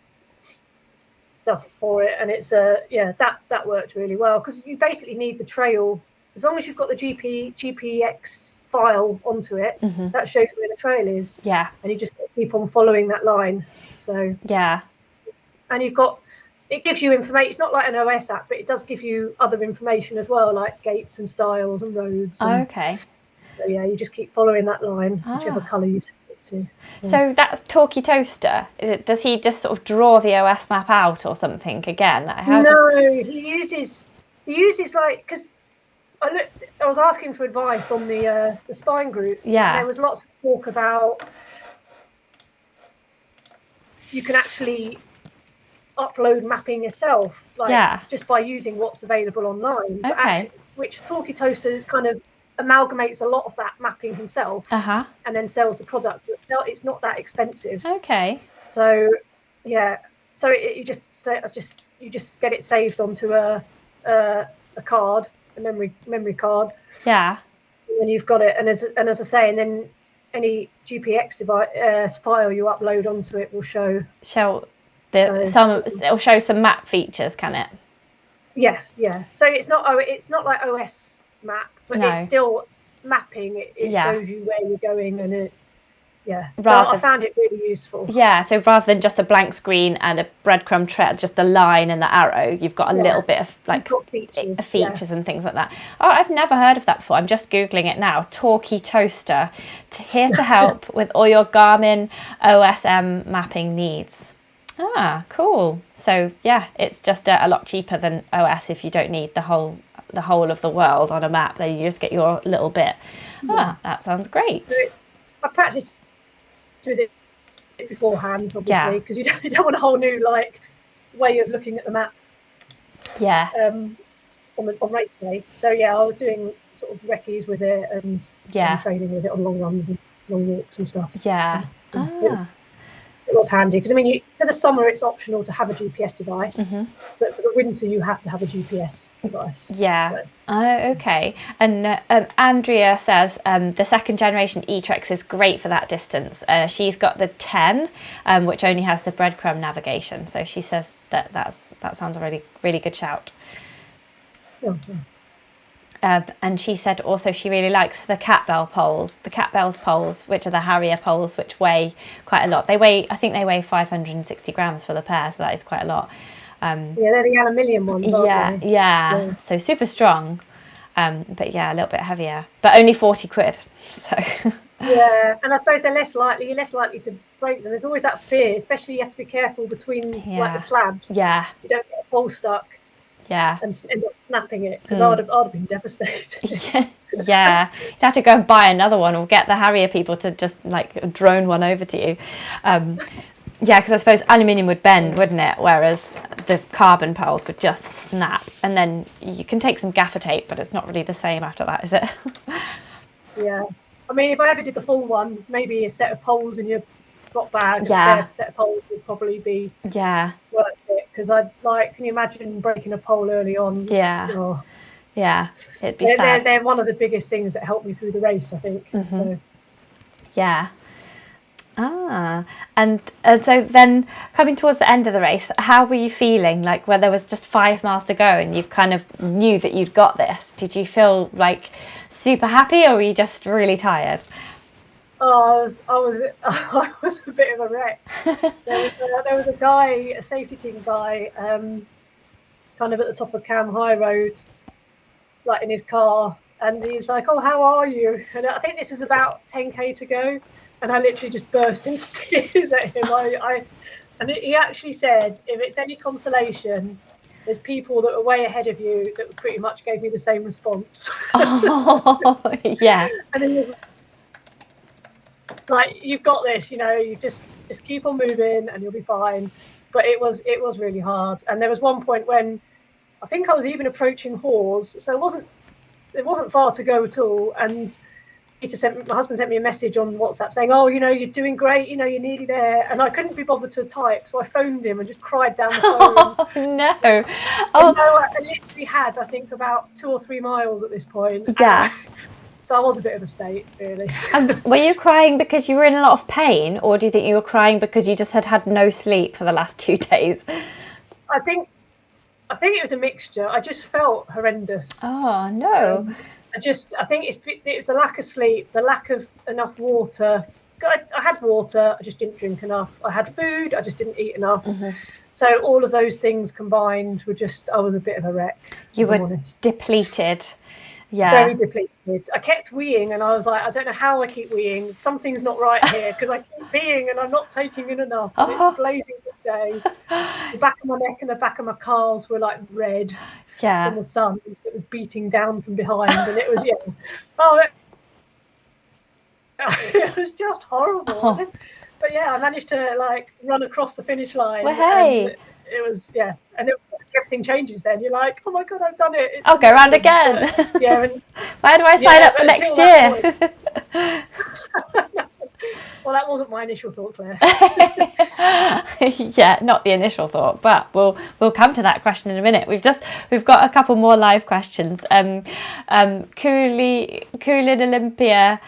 stuff for it, and it's that worked really well because you basically need the trail as long as you've got the GPX file onto it. Mm-hmm. That shows where the trail is. Yeah. And you just keep on following that line. So yeah. And it gives you information. It's not like an OS app, but it does give you other information as well, like gates and styles and roads. And, okay. So yeah, you just keep following that line, whichever colour you set it to. So that's Talkie Toaster. Does he just sort of draw the OS map out or something again? He uses like because I was asking for advice on the spine group. Yeah. There was lots of talk about you can actually upload mapping yourself, just by using what's available online. Okay. Which Talkie Toaster kind of amalgamates a lot of that mapping himself, and then sells the product. It's not that expensive. Okay. So yeah, so you just get it saved onto a card, a memory card. Yeah. And then you've got it, and as I say, and then any GPX device file you upload onto it will show. It'll show some map features, can it? Yeah. So it's not like OS map, but it's still mapping. It shows you where you're going, and it. Yeah. So I found it really useful. Yeah. So rather than just a blank screen and a breadcrumb trail, just the line and the arrow, you've got a little bit of like features and things like that. Oh, I've never heard of that before. I'm just Googling it now. Talkie Toaster, here to help with all your Garmin OSM mapping needs. Ah, cool. So yeah, it's just a lot cheaper than OS if you don't need the whole of the world on a map. Then you just get your little bit. That sounds great. So I practiced with it beforehand, obviously, because you don't want a whole new way of looking at the map. Yeah. On race day. So yeah, I was doing sort of recce's with it and training with it on long runs and long walks and stuff. Yeah. So, it was handy because I mean, for the summer it's optional to have a GPS device, but for the winter you have to have a GPS device. Yeah. So. Okay. And Andrea says the second generation E-Trex is great for that distance. She's got the 10, which only has the breadcrumb navigation. So she says that sounds a really, really good shout. And she said also she really likes the Catbell poles, which are the Harrier poles, which weigh quite a lot. I think they weigh 560 grams for the pair, so that is quite a lot. Yeah, they're the aluminium ones, aren't they? Yeah. So super strong, but yeah, a little bit heavier, but only 40 quid. So. Yeah, and I suppose you're less likely to break them. There's always that fear, especially you have to be careful between like the slabs. Yeah. You don't get a pole stuck. Yeah. And end up snapping it, because I'd have been devastated. Yeah. You'd have to go and buy another one or get the Harrier people to just like drone one over to you. Yeah, because I suppose aluminium would bend, wouldn't it? Whereas the carbon poles would just snap. And then you can take some gaffer tape, but it's not really the same after that, is it? Yeah. I mean, if I ever did the full one, maybe a set of poles in your drop bag, a spare set of poles would probably be worth it. Because can you imagine breaking a pole early on? Yeah. Oh. Yeah, it'd be sad. They're one of the biggest things that helped me through the race, I think. So. Yeah. And so then coming towards the end of the race, how were you feeling? Like where there was just 5 miles to go and you kind of knew that you'd got this, did you feel like super happy or were you just really tired? Oh, I was a bit of a wreck. There was a guy, a safety team guy, kind of at the top of Cam High Road, like in his car, and he's like, "Oh, how are you?" And I think this was about 10k to go. And I literally just burst into tears at him. And he actually said, if it's any consolation, there's people that are way ahead of you that pretty much gave me the same response. Oh, yeah. And he was like, "You've got this, you just keep on moving and you'll be fine." But it was really hard. And there was one point when I think I was even approaching Hawes, so it wasn't far to go at all. And my husband sent me a message on WhatsApp saying, "Oh, you're doing great, you're nearly there." And I couldn't be bothered to type, so I phoned him and just cried down the phone. Oh, no. Oh. I literally had, I think, about 2 or 3 miles at this point. Yeah. So I was a bit of a state, really. Were you crying because you were in a lot of pain, or do you think you were crying because you just had no sleep for the last 2 days? I think it was a mixture. I just felt horrendous. Oh, no. I think it was the lack of sleep, the lack of enough water. I had water, I just didn't drink enough. I had food, I just didn't eat enough. So all of those things combined were I was a bit of a wreck. You were depleted. Yeah. Very depleted. I kept weeing and I was like, I don't know how I keep weeing. Something's not right here because I keep weeing and I'm not taking in enough. And it's a blazing good day. The back of my neck and the back of my calves were like red. Yeah. From the sun, it was beating down from behind, and it was it was just horrible. Oh. But yeah, I managed to run across the finish line. Well, hey, it was and everything changes. Then you're like, "Oh my god, I've done it! I'll go around again." Yeah. And, why do I sign up for next year? Well, that wasn't my initial thought, Claire. Yeah, not the initial thought, but we'll come to that question in a minute. We've got a couple more live questions. Coolin Olympia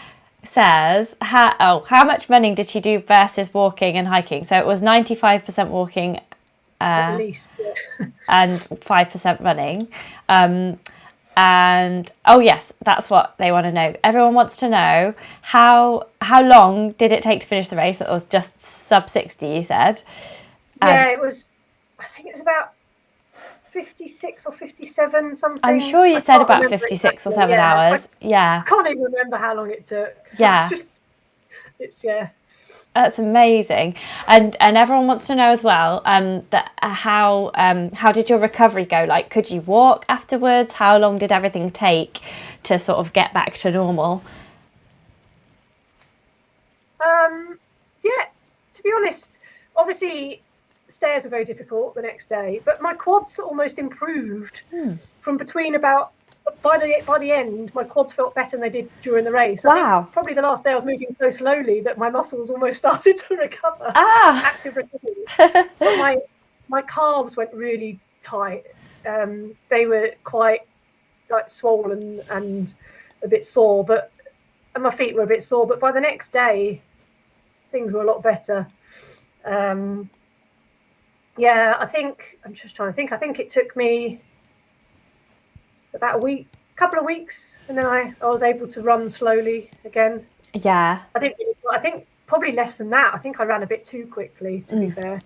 says, how much running did she do versus walking and hiking? So it was 95% walking, at least, yeah. And 5% running. And yes, that's what they want to know. Everyone wants to know how long did it take to finish the race? It was just sub 60, you said. Yeah, it was. I think it was about 56 or 57 something. I'm sure you said about 56 or 7 hours. I can't even remember how long it took. Yeah. It's That's amazing, and everyone wants to know as well that how did your recovery go? Like, could you walk afterwards? How long did everything take to sort of get back to normal? Yeah, to be honest, obviously stairs were very difficult the next day, but my quads almost improved from between about by the end, my quads felt better than they did during the race. Wow. I think probably the last day I was moving so slowly that my muscles almost started to recover. Active recovery. But my calves went really tight. They were quite like swollen and a bit sore, and my feet were a bit sore. But by the next day, things were a lot better. Yeah, I think I'm just trying to think. I think it took me about a couple of weeks, and then I was able to run slowly again. Yeah. I think probably less than that. I think I ran a bit too quickly, to be fair.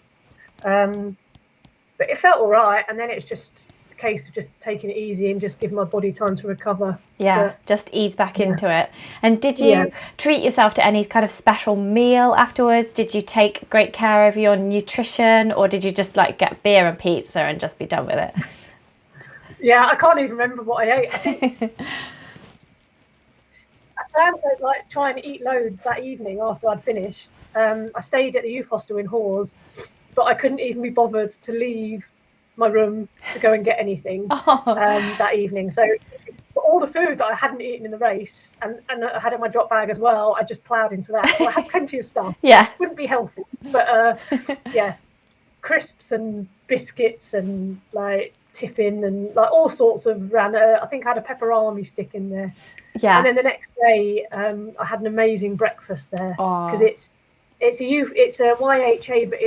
But it felt all right, and then it's just a case of just taking it easy and just giving my body time to recover. Yeah, just ease back into it. And did you treat yourself to any kind of special meal afterwards? Did you take great care of your nutrition, or did you just like get beer and pizza and just be done with it? Yeah, I can't even remember what I ate. I think I planned to like try and eat loads that evening after I'd finished. I stayed at the youth hostel in Hawes, but I couldn't even be bothered to leave my room to go and get anything that evening. So all the food that I hadn't eaten in the race and I had in my drop bag as well, I just ploughed into that. So I had plenty of stuff. Yeah. Wouldn't be healthy, but crisps and biscuits and like tiffin and like all sorts of I think I had a pepperami stick in there. Yeah. And then the next day, I had an amazing breakfast there because it's a YHA, but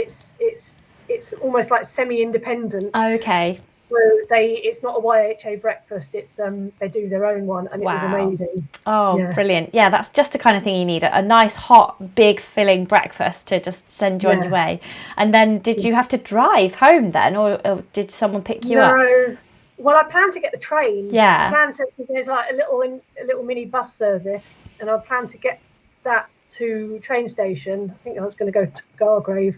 it's almost like semi-independent. Okay. So it's not a YHA breakfast. It's they do their own one, and it was amazing. Oh, yeah. Brilliant! Yeah, that's just the kind of thing you need. A nice, hot, big, filling breakfast to just send you on your way. And then, did you have to drive home then, or did someone pick you up? No. Well, I planned to get the train. Yeah. I planned to, because there's like a little mini bus service, and I planned to get that to train station. I think I was going to go to Gargrave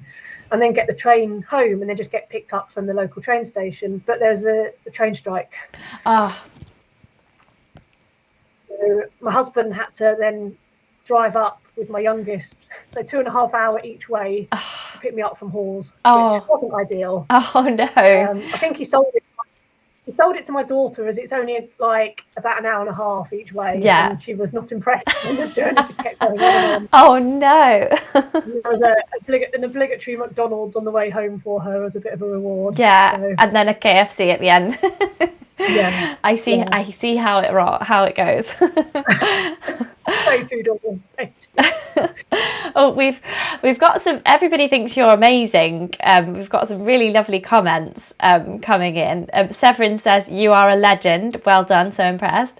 and then get the train home and then just get picked up from the local train station. But there's a train strike. So my husband had to then drive up with my youngest, so 2.5 hours each way to pick me up from Hawes, which wasn't ideal. Oh no. I think he sold it to my daughter as it's only like about 1.5 hours each way. Yeah. And she was not impressed, and the journey just kept going on and on. Oh no. There was an obligatory McDonald's on the way home for her as a bit of a reward. Yeah. So, and then a KFC at the end. Yeah. I see how it goes. Very food oriented. Oh, we've got some. Everybody thinks you're amazing. We've got some really lovely comments coming in. Severin says you are a legend. Well done, so impressed.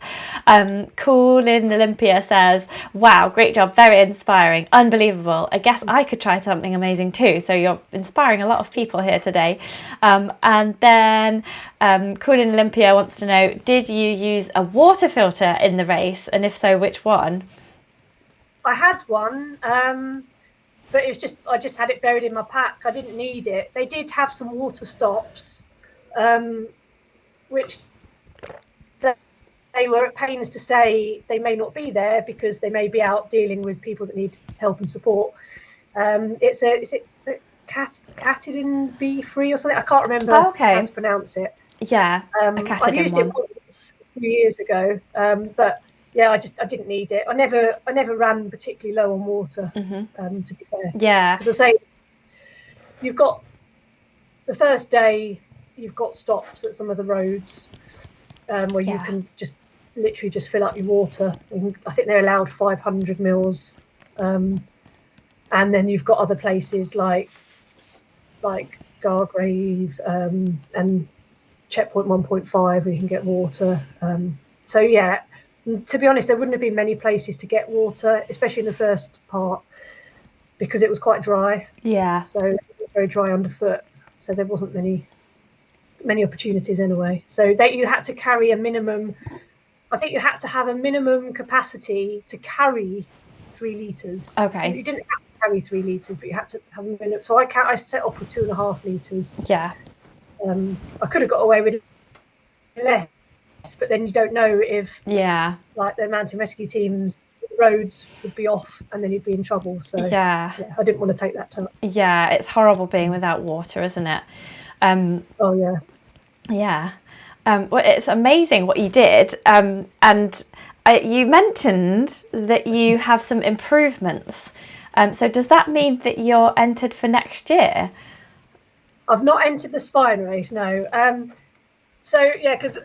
Cool in Olympia says, wow, great job, very inspiring, unbelievable. I guess I could try something amazing too. So you're inspiring a lot of people here today. And then Cool in Olympia wants to know, did you use a water filter in the race, and if so, which one? I had one, but I just had it buried in my pack. I didn't need it. They did have some water stops, which they were at pains to say they may not be there because they may be out dealing with people that need help and support. Is it Catadin B3 or something? I can't remember how to pronounce it. Yeah, I used it once a few years ago, but yeah, I didn't need it. I never ran particularly low on water, to be fair. Yeah. As I say, you've got the first day, you've got stops at some of the roads where you can just literally just fill up your water. I think they're allowed 500 mils, and then you've got other places like Gargrave and Checkpoint 1.5 where you can get water. So yeah. To be honest, there wouldn't have been many places to get water, especially in the first part, because it was quite dry. Yeah. So it was very dry underfoot. So there wasn't many opportunities anyway. So that you had to carry a minimum. I think you had to have a minimum capacity to carry 3 litres. Okay. You didn't have to carry 3 litres, but you had to have a minimum. So I set off with 2.5 litres. Yeah. I could have got away with less. But then you don't know if like the mountain rescue teams roads would be off and then you'd be in trouble. So I didn't want to take that time. Yeah, it's horrible being without water, isn't it? Yeah. Well, it's amazing what you did. And you mentioned that you have some improvements. So does that mean that you're entered for next year? I've not entered the spine race, no. So yeah, because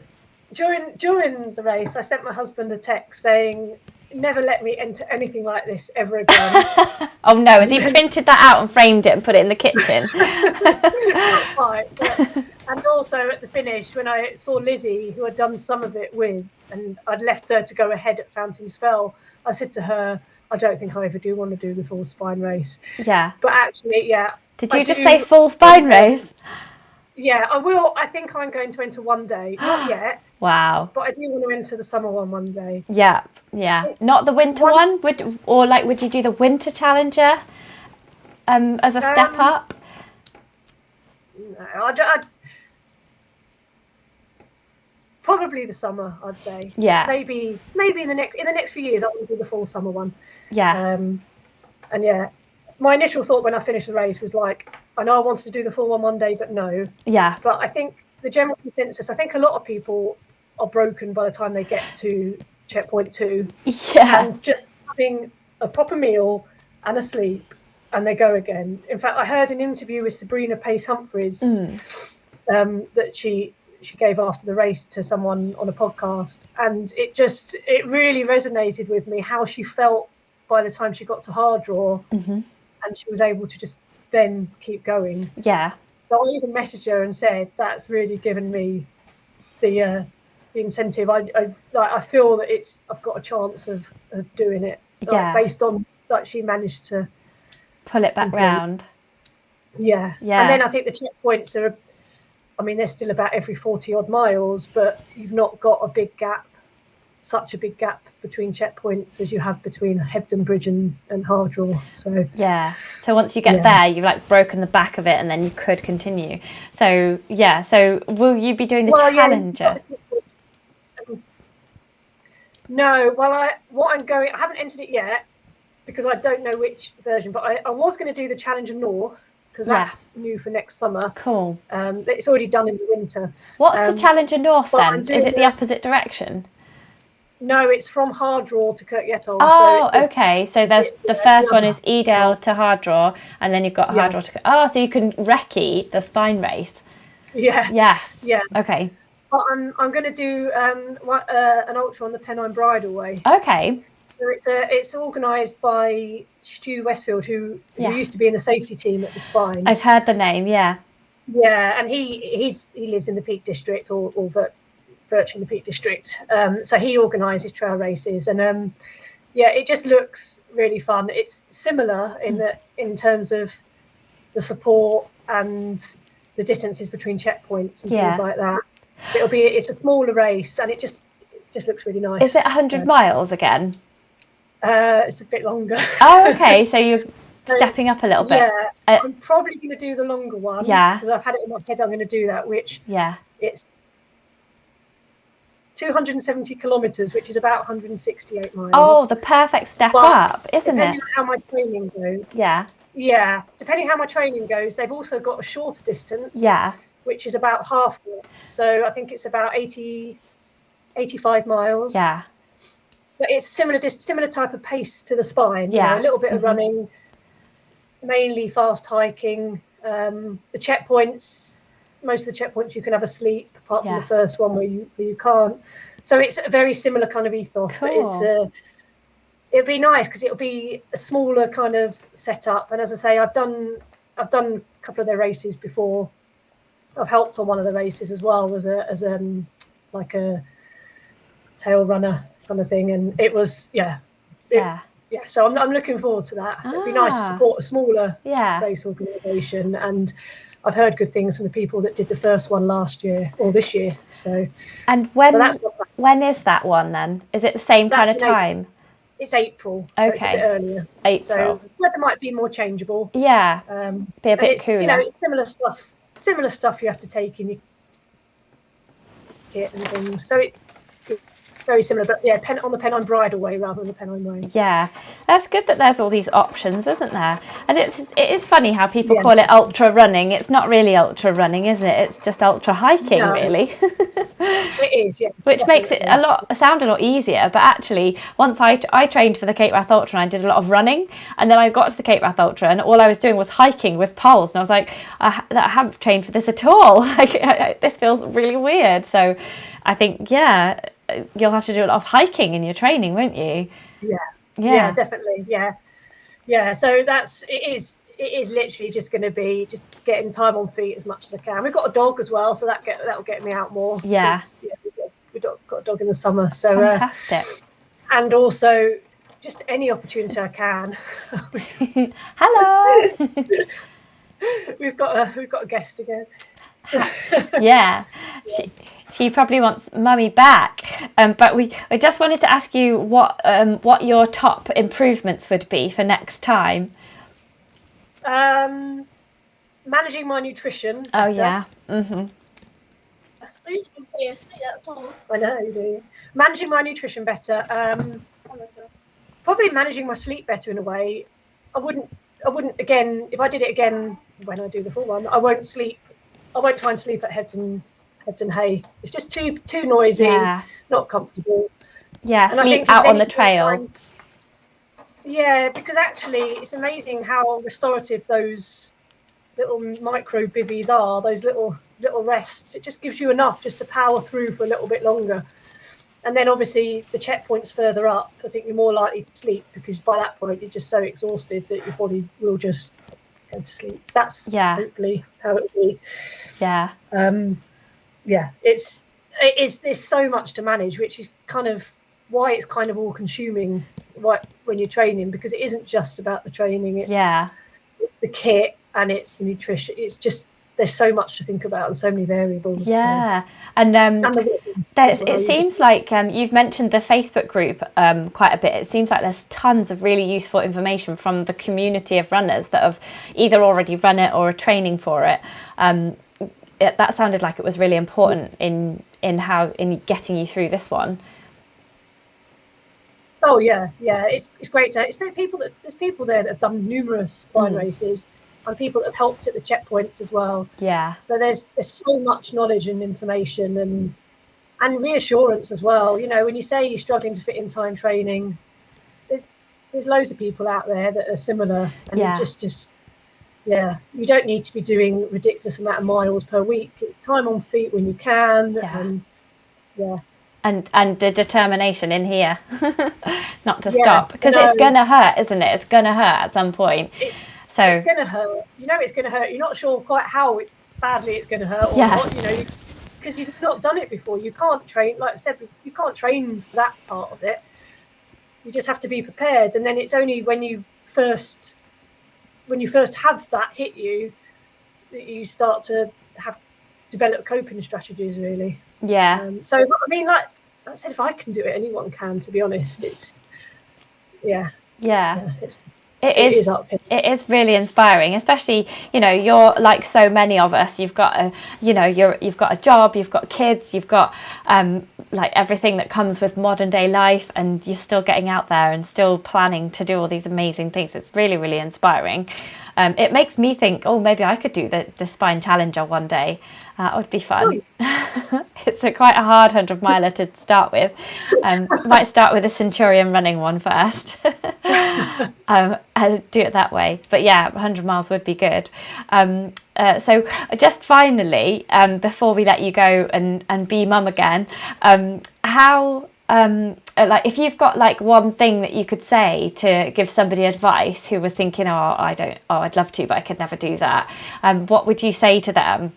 during the race, I sent my husband a text saying, "Never let me enter anything like this ever again." Oh no, has he printed that out and framed it and put it in the kitchen? Not quite, and also at the finish, when I saw Lizzie, who I'd done some of it with, and I'd left her to go ahead at Fountains Fell, I said to her, "I don't think I ever do want to do the full spine race." Yeah. But actually, yeah. Did you just say full spine race? Yeah, I will. I think I'm going to enter one day. Not yet. Wow. But I do want to enter the summer one day. Yeah, yeah. Not the winter one? Would you do the winter challenger as a step up? No, I'd probably the summer, I'd say. Yeah. Maybe in the next few years I want to do the full summer one. Yeah. And yeah, my initial thought when I finished the race was like, I know I wanted to do the full one day, but no. Yeah. But I think the general consensus, I think a lot of people are broken by the time they get to checkpoint 2. Yeah. And just having a proper meal and a sleep, and they go again. In fact, I heard an interview with Sabrina Pace-Humphreys that she gave after the race to someone on a podcast, and it really resonated with me how she felt by the time she got to hard draw, and she was able to just then keep going. Yeah. So I even messaged her and said that's really given me the incentive. I feel that I've got a chance of doing it. Based on that she managed to pull it back round. Yeah. And then I think the checkpoints are, I mean, they're still about every 40 odd miles, but you've not got such a big gap between checkpoints as you have between Hebden Bridge and hard draw. So yeah. So once you get there, you've like broken the back of it, and then you could continue. So yeah. So will you be doing the Challenger? No. Well, I haven't entered it yet because I don't know which version. But I was going to do the Challenger North because that's new for next summer. Cool. It's already done in the winter. What's the Challenger North then? Is it the opposite direction? No, it's from hard draw to Kirkyetholm. Oh, so okay. So there's the first one is Edale to hard draw, and then you've got hard draw to. Oh, so you can recce the spine race. Yeah. Yes. Yeah. Okay. But I'm going to do an ultra on the Pennine Bridleway. Okay. So it's organised by Stu Westfield, who used to be in the safety team at the Spine. I've heard the name. Yeah. Yeah, and he lives in the Peak District or virtually the Peak District. So he organises trail races, and it just looks really fun. It's similar in terms of the support and the distances between checkpoints and things like that. It's a smaller race, and it just looks really nice. Is it 100 miles again? It's a bit longer. Oh, okay. So you're stepping up a little bit. Yeah, I'm probably going to do the longer one. Yeah. Because I've had it in my head I'm going to do that, which it's 270 kilometres, which is about 168 miles. Oh, the perfect step up, isn't it? Depending on how my training goes. Yeah. Yeah. Depending how my training goes, they've also got a shorter distance. Yeah. Which is about half that. So I think it's about 85 miles. Yeah. But it's similar type of pace to the Spine. Yeah. You know, a little bit of running, mainly fast hiking. The checkpoints, most of the checkpoints you can have a sleep, apart from the first one where you can't. So it's a very similar kind of ethos. Cool. But it'll be nice because it'll be a smaller kind of setup. And as I say, I've done a couple of their races before. I've helped on one of the races as well as a tail runner kind of thing, and it was so I'm looking forward to that. It'd be nice to support a smaller race organisation, and I've heard good things from the people that did the first one last year or this year. So and when is that one then? Is it the same kind of time? It's April, so it's a bit earlier. April. So weather might be more changeable. Yeah. Be a bit cooler. You know, it's similar stuff you have to take in your kit and things. So very similar, but yeah, on the Pennine Bridle Way rather than the Pennine Way. Yeah, that's good that there's all these options, isn't there? And it is funny how people Yeah. call it ultra running. It's not really ultra running, is it? It's just ultra hiking, No. really. It is, yeah. Which makes it definitely. sound a lot easier. But actually, once I trained for the Cape Wrath Ultra, and I did a lot of running, and then I got to the Cape Wrath Ultra, and all I was doing was hiking with poles, and I was like, I haven't trained for this at all. Like, this feels really weird. So, I think you'll have to do a lot of hiking in your training, won't you? Yeah, definitely. Yeah. So it is literally just going to be just getting time on feet as much as I can. We've got a dog as well, so that'll get me out more. Yeah. Since, we've got a dog in the summer, so Fantastic. and also just any opportunity I can. Hello. We've got a guest again. Yeah. She probably wants mummy back. But we just wanted to ask you what your top improvements would be for next time. Managing my nutrition better. Oh yeah. I used to be PSC, that's all. I know you do. Managing my nutrition better. Probably managing my sleep better in a way. I wouldn't again, if I did it again when I do the full one, I won't try and sleep at Hebden Hay. It's just too noisy, not comfortable. Yeah, And sleep out on the trail. Yeah, because actually it's amazing how restorative those little micro bivvies are, those little rests. It just gives you enough just to power through for a little bit longer. And then obviously the checkpoints further up, I think you're more likely to sleep, because by that point you're just so exhausted that your body will just go to sleep. That's hopefully how it will be. Yeah. There's so much to manage, which is kind of why it's kind of all consuming when you're training, because it isn't just about the training. It's the kit and it's the nutrition. It's just, there's so much to think about and so many variables. Yeah. And it seems like you've mentioned the Facebook group quite a bit. It seems like there's tons of really useful information from the community of runners that have either already run it or are training for it. That sounded like it was really important in getting you through this one. Oh yeah, it's great to. There's people there that have done numerous spine races, and people that have helped at the checkpoints as well. Yeah. So there's so much knowledge and information and reassurance as well. You know, when you say you're struggling to fit in time training, there's loads of people out there that are similar, and you don't need to be doing ridiculous amount of miles per week. It's time on feet when you can. And the determination in here not to stop, because it's gonna hurt, isn't it? It's gonna hurt at some point. It's gonna hurt. You know it's gonna hurt. You're not sure quite how badly it's gonna hurt or what, you know, because you've not done it before. You can't train, like I said, you can't train for that part of it. You just have to be prepared, and then it's only when you first have that hit you that you start to develop coping strategies, really. So I mean, like I said, if I can do it, anyone can, to be honest. It's it is up here. It is really inspiring, especially, you know, you're like so many of us. You've got you've got a job, you've got kids, you've got like everything that comes with modern day life, and you're still getting out there and still planning to do all these amazing things. It's really, really inspiring. It makes me think, oh, maybe I could do the Spine Challenger one day. It would be fun. It's quite a hard 100-miler to start with. Might start with a Centurion running one first. I'd do it that way. But yeah, 100 miles would be good. So just finally, before we let you go and be mum again, how... like if you've got like one thing that you could say to give somebody advice who was thinking, I'd love to, but I could never do that, what would you say to them?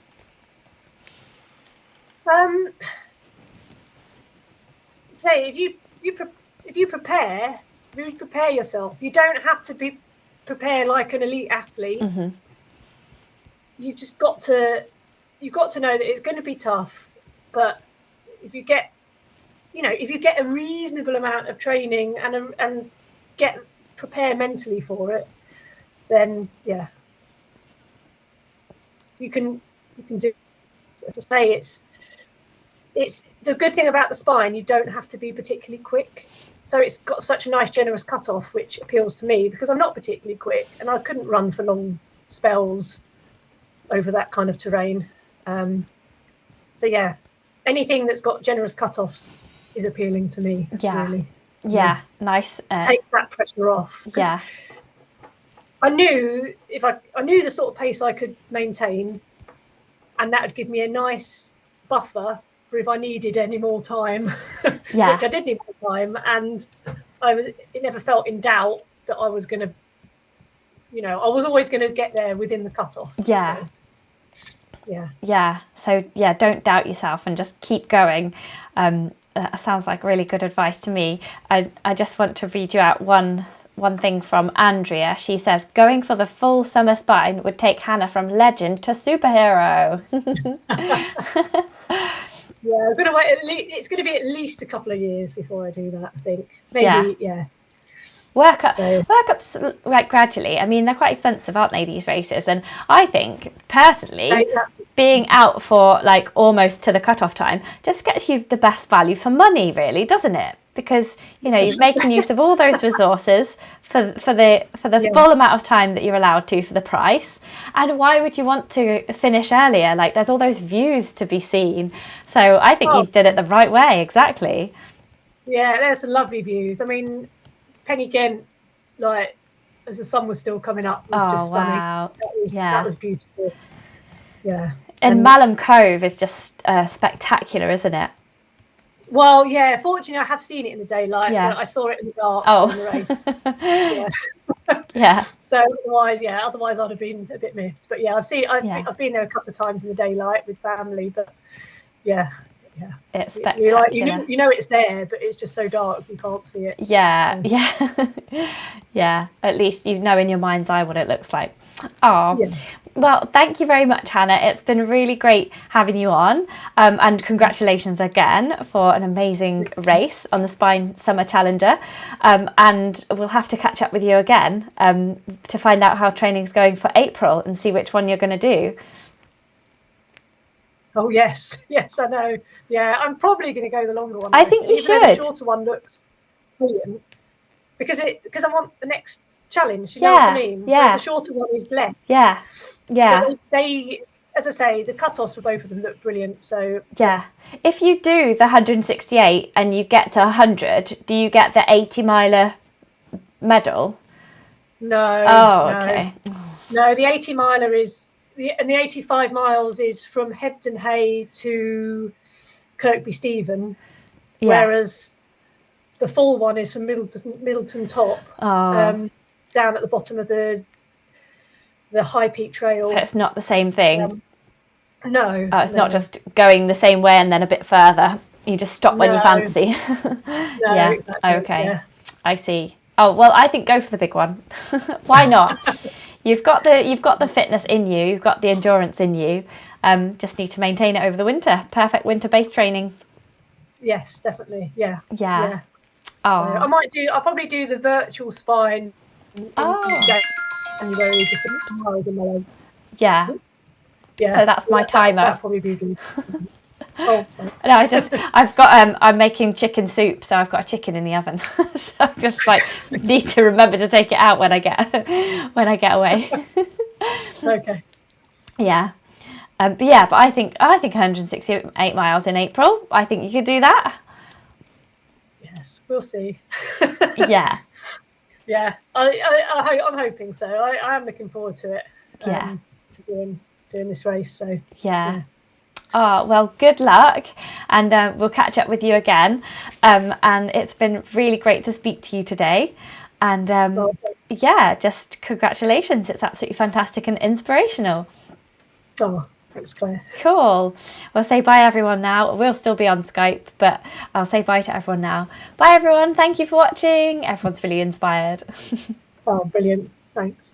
Say if you prepare yourself, you don't have to prepare like an elite athlete. You've just got to know that it's going to be tough, but if you get a reasonable amount of training and prepare mentally for it, then you can do. As I say, it's the good thing about the spine, you don't have to be particularly quick. So it's got such a nice generous cutoff, which appeals to me because I'm not particularly quick and I couldn't run for long spells over that kind of terrain. So yeah, anything that's got generous cutoffs is appealing to me. Yeah. Really. Yeah. Nice. Take that pressure off. Yeah. I knew I knew the sort of pace I could maintain, and that would give me a nice buffer for if I needed any more time, Yeah. which I did need more time, and it never felt in doubt that I was going to, I was always going to get there within the cutoff. Yeah. So, yeah. Yeah. So yeah, don't doubt yourself and just keep going. That sounds like really good advice to me. I just want to read you out one thing from Andrea. She says, going for the full summer spine would take Hannah from legend to superhero. Yeah, I'm gonna wait. It's going to be at least a couple of years before I do that. I think maybe. Yeah. Work up like gradually. I mean, they're quite expensive, aren't they, these races? And I think personally, being out for like almost to the cutoff time just gets you the best value for money, really, doesn't it? Because you're making use of all those resources for the full amount of time that you're allowed to for the price. And why would you want to finish earlier? Like, there's all those views to be seen. So I think you did it the right way. Exactly. Yeah, there's some lovely views. I mean, Penny Ghent, like as the sun was still coming up, was just stunning. Wow. That was beautiful. Yeah. And Malham Cove is just spectacular, isn't it? Well, yeah. Fortunately, I have seen it in the daylight. Yeah. I saw it in the dark in the race. Yeah. Yeah. So otherwise I'd have been a bit miffed. But yeah, I've been there a couple of times in the daylight with family. But yeah. It's spectacular. You know it's there, but it's just so dark you can't see it. Yeah. Yeah. At least you know in your mind's eye what it looks like. Oh, yeah. Well, thank you very much, Hannah. It's been really great having you on, and congratulations again for an amazing race on the Spine Summer Challenger. And we'll have to catch up with you again to find out how training's going for April and see which one you're going to do. Oh yes, I know. Yeah, I'm probably going to go the longer one. I think you should. The shorter one looks brilliant because I want the next challenge. You know what I mean? Yeah. Whereas the shorter one is less. Yeah. They, as I say, the cut-offs for both of them look brilliant. So yeah, if you do the 168 and you get to 100, do you get the 80-miler medal? No. Oh, okay. No, the 80-miler is. And the 85 miles is from Hebden Hay to Kirkby Stephen, whereas the full one is from Middleton Top, down at the bottom of the High Peak Trail. So it's not the same thing. No. It's not just going the same way and then a bit further. You just stop when you fancy. No, exactly. Okay. Yeah. I see. Oh well, I think go for the big one. Why not? You've got the fitness in you. You've got the endurance in you. Just need to maintain it over the winter. Perfect winter-based training. Yes, definitely. Yeah. Oh. So I'll probably do the virtual spine in January, just to put miles in my legs. Yeah. Yeah. So that's my timer. That'll probably be good. Oh, sorry. No, I'm making chicken soup, so I've got a chicken in the oven. So I just need to remember to take it out when I get away. Okay. Yeah. But I think 168 miles in April. I think you could do that. Yes, we'll see. Yeah. Yeah. I'm hoping so. I am looking forward to it. Yeah. To doing this race. So. Yeah. Oh, well, good luck, and we'll catch up with you again. And it's been really great to speak to you today. And just congratulations. It's absolutely fantastic and inspirational. Oh, thanks, Claire. Cool. Well, say bye, everyone, now. We'll still be on Skype, but I'll say bye to everyone now. Bye, everyone. Thank you for watching. Everyone's really inspired. Oh, brilliant. Thanks.